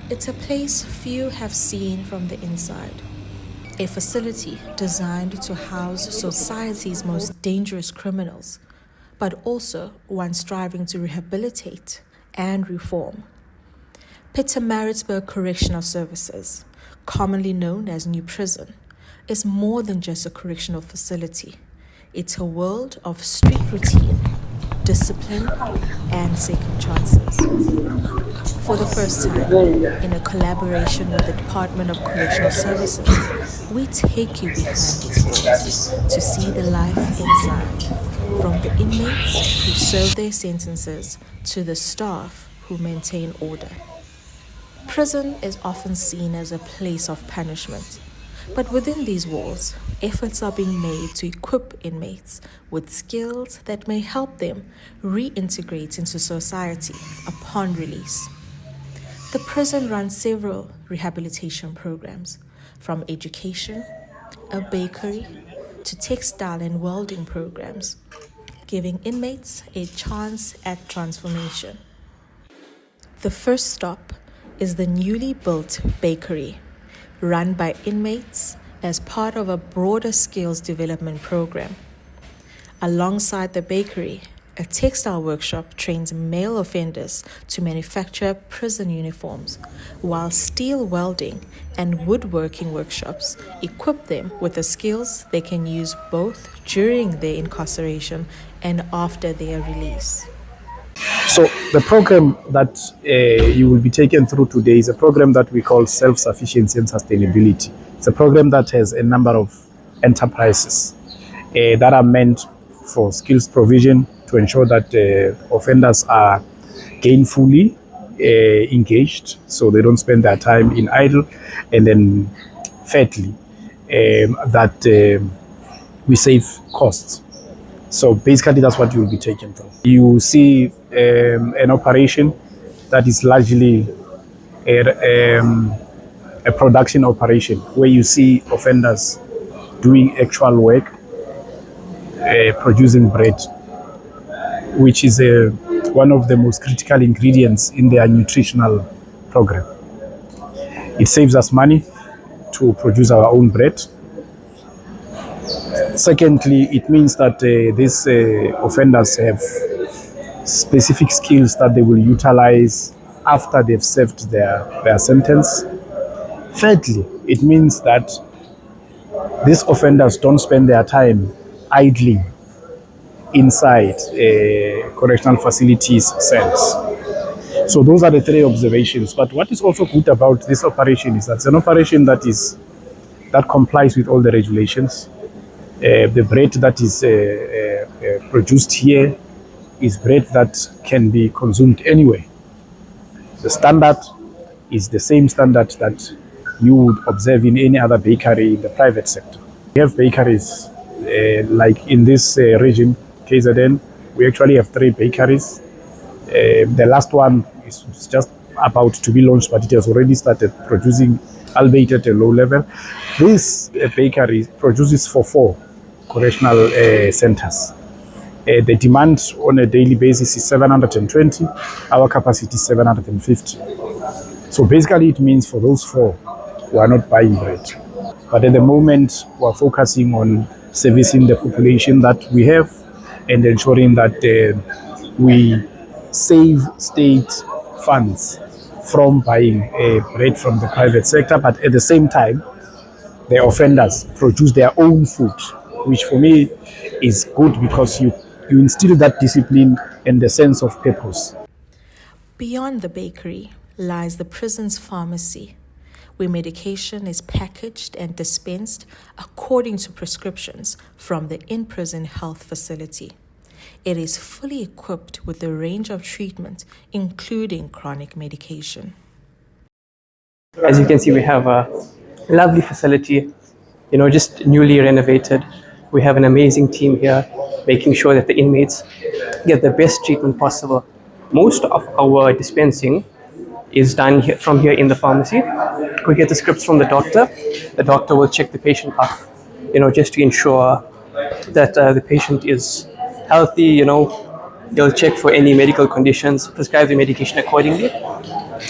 It's a place few have seen from the inside. A facility designed to house society's most dangerous criminals, but also one striving to rehabilitate and reform. Pietermaritzburg Correctional Services, commonly known as New Prison, is more than just a correctional facility. It's a world of strict routine, discipline, and second chances. For the first time, in a collaboration with the Department of Correctional Services, we take you behind these walls to see the life inside, from the inmates who serve their sentences to the staff who maintain order. Prison is often seen as a place of punishment, but within these walls, efforts are being made to equip inmates with skills that may help them reintegrate into society upon release. The prison runs several rehabilitation programs, from education, a bakery, to textile and welding programs, giving inmates a chance at transformation. The first stop is the newly built bakery, run by inmates as part of a broader skills development program. Alongside the bakery, a textile workshop trains male offenders to manufacture prison uniforms, while steel welding and woodworking workshops equip them with the skills they can use both during their incarceration and after their release. So the program that you will be taken through today is a program that we call Self-Sufficiency and Sustainability. It's a program that has a number of enterprises that are meant for skills provision to ensure that offenders are gainfully engaged, so they don't spend their time in idle, and then thirdly, that we save costs. So basically, that's what you will be taken through. You see an operation that is largely a production operation where you see offenders doing actual work, producing bread, which is one of the most critical ingredients in their nutritional program. It saves us money to produce our own bread. Secondly, it means that these offenders have specific skills that they will utilize after they've served their sentence. Thirdly, it means that these offenders don't spend their time idling inside correctional facilities cells. So those are the three observations. But what is also good about this operation is that it's an operation that complies with all the regulations. The bread that is produced here is bread that can be consumed anywhere. The standard is the same standard that you would observe in any other bakery in the private sector. We have bakeries like in this region, KZN, we actually have 3 bakeries. The last one is just about to be launched, but it has already started producing, albeit at a low level. This bakery produces for 4 correctional centers. The demand on a daily basis is 720. Our capacity is 750. So basically it means for those 4, we are not buying bread. But at the moment, we are focusing on servicing the population that we have and ensuring that we save state funds from buying bread from the private sector, but at the same time, the offenders produce their own food, which for me is good because you instill that discipline and the sense of purpose. Beyond the bakery lies the prison's pharmacy, where medication is packaged and dispensed according to prescriptions from the in-prison health facility. It is fully equipped with a range of treatment, including chronic medication. As you can see, we have a lovely facility, just newly renovated. We have an amazing team here, making sure that the inmates get the best treatment possible. Most of our dispensing is done from here in the pharmacy. We get the scripts from the doctor. The doctor will check the patient up, just to ensure that the patient is healthy, They'll check for any medical conditions, prescribe the medication accordingly.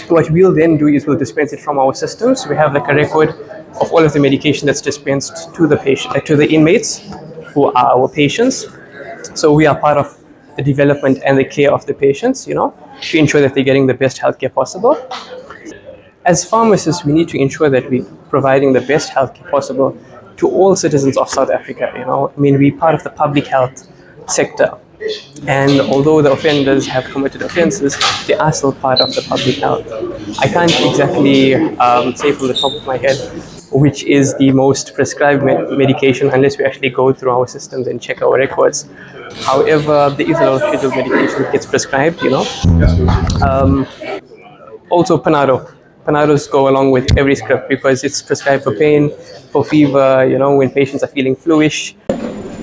What we'll then do is we'll dispense it from our systems. We have like a record of all of the medication that's dispensed to the patient, to the inmates who are our patients. So we are part of the development and the care of the patients, to ensure that they're getting the best healthcare possible. As pharmacists, we need to ensure that we're providing the best healthcare possible to all citizens of South Africa. We're part of the public health sector. And although the offenders have committed offenses, they are still part of the public health. I can't exactly say from the top of my head which is the most prescribed medication unless we actually go through our systems and check our records. However, there is a lot of scheduled medication that gets prescribed, Also Panado. Panados go along with every script because it's prescribed for pain, for fever, when patients are feeling fluish.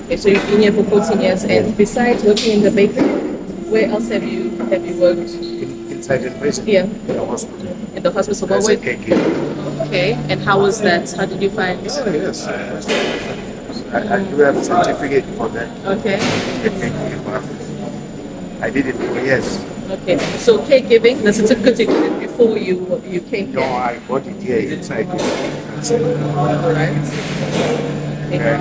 Okay, so you've been here for 14 years, and besides working in the bakery, where else have you worked? Inside the prison? Yeah. In the hospital. In the hospital? As a caregiver. Okay, and how was that? How did you find it? Oh, yes. I do have a certificate for that. Okay. I did it for years. Okay, so caregiving, the certificate you did before you came No, here? I got it here inside the Alright. Okay.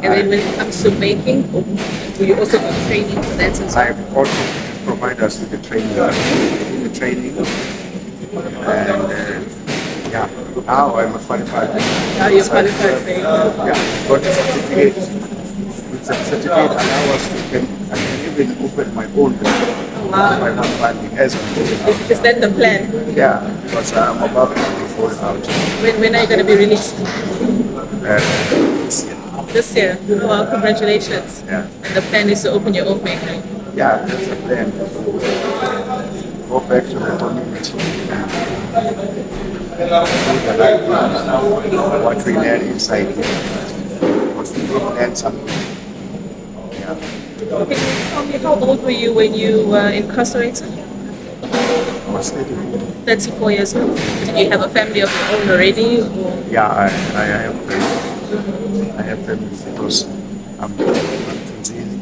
And then when it comes to making, will you also do training for that as well? I also provide us with the training. And now I'm a qualified. Now you're qualified for it. Yeah, got a certificate. With the certificate allow us to I can even open my own business. Wow. My own family as a Is that the plan? Yeah, because I'm about to be rolled out. When are you going to be released? This year. This year? Well, congratulations. Yeah. And the plan is to open your own bakery. Yeah, that's the plan. Go back to the community. What we learn inside here. Because we did learn something. Yeah. Can you tell me how old were you when you were incarcerated? I was 34. 34 years old. Did you have a family of your own already? Or? Yeah, I have family. I have family because I'm Kunene.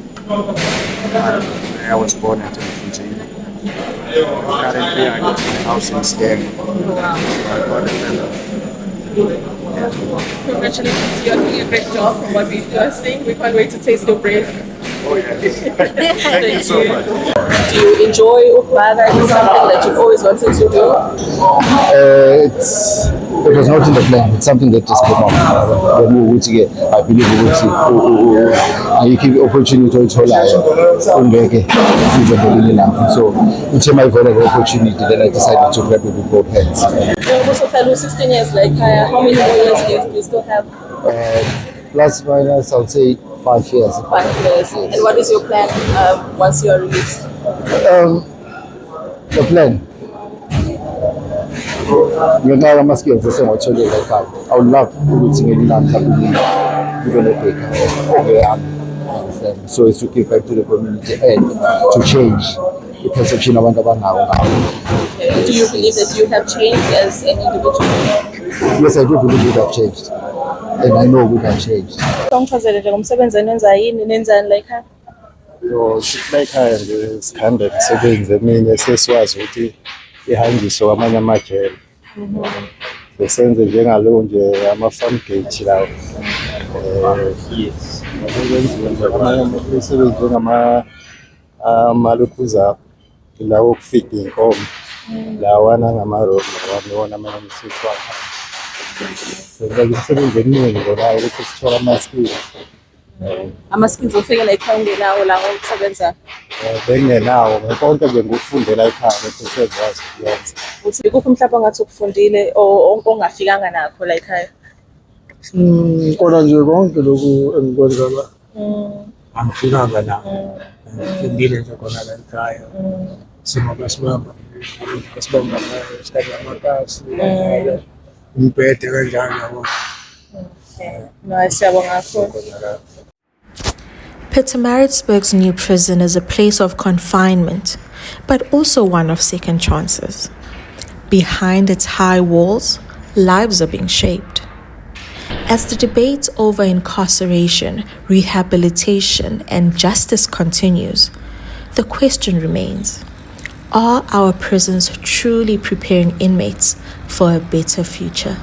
I was born at Kunene. Currently, I got a house in Stanley. Oh, wow. I got a family. Congratulations, you're doing a great job from what we are seeing. We can't wait to taste your bread. Oh, yeah. Thank you so much. Do you enjoy ukubaka? Is it something that you've always wanted to do? It was not in the plan. It's something that just came up. I believe you keep opportunity to so it's my very opportunity. Then I decided to grab it with both hands. You're also fellow 16 years. Like, how many more years do you still have? Plus minus, I would say 5 years. 5 years. And what is your plan once you are released? The plan. I would love to sing in so it's to give back to the community and to change the perception of now. Do you believe that you have changed as an individual? Yes, I do believe we have changed. And I know we have changed. So sikhaya nje sikhanda kusebenza mina sesiwazi ukuthi ihanjiswe kwamanye amajele. Besenze njengalo nje ama-farm gate lawo. Yes. Besenze njengama-malokhuza lawo okufida iy'nkomo. Lawana ngama-road wona amanye amsisi wakhe. Sebenze eminingi ngonayo ukuthi sithola ama-skills. Ama-skills ofika la ekhaya ungenawo la ngokusebenza? Bengenawo, konke bengikufundela ekhaya bese sekwazi ukuyenza. Uthi ikuphi mhlawumbe ongathi ukufundile ongafikanga nakho la ekhaya? Kona nje konke lokhu engikwenza la. Angifikanga nakho. Ngifundile nje khona la ekhaya. Sibamba amakasi. Umphethe kanjani yabo. No, siyabonga kakhulu. Pietermaritzburg's new prison is a place of confinement, but also one of second chances. Behind its high walls, lives are being shaped. As the debate over incarceration, rehabilitation, and justice continues, The question remains, are our prisons truly preparing inmates for a better future?